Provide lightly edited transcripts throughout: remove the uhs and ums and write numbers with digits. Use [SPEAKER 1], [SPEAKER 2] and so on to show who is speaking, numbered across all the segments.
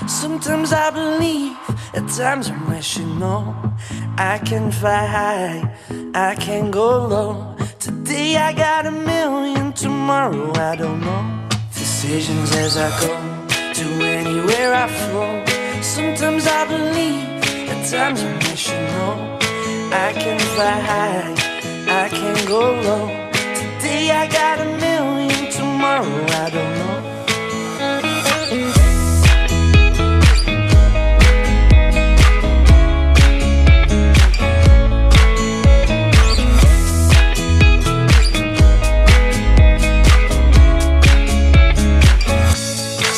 [SPEAKER 1] Sometimes I believe, at times I'm rational. I can fly high, I can go low. Today I got a million, tomorrow I don't know. Decisions as I go, to anywhere I flow. Sometimes I believe, at times I'm rational. I can fly high, I can go low. Today I got a million, tomorrow I don't know.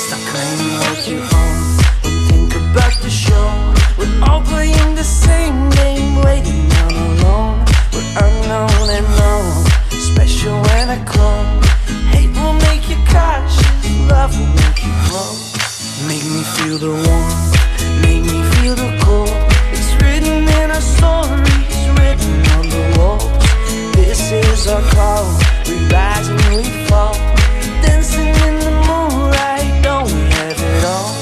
[SPEAKER 1] Stop claiming what you own, and think about the show. We're all playing the same game, waiting on alone. We're unknown and known, special when I clone. Hate will make you cautious, love will make you grow. Make me feel the warmth, make me feel the cold. It's written in our stories, written on the walls. This is our call, we rise and we fall. Dancing in the moonlight, don't we have it all?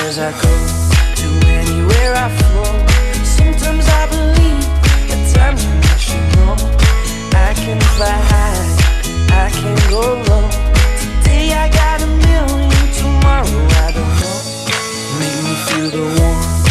[SPEAKER 1] As I go, to anywhere I flow. Sometimes I believe, at times I'm rational. I can fly high, I can go low. Today I got a million, tomorrow I don't know. Make me feel the warmth,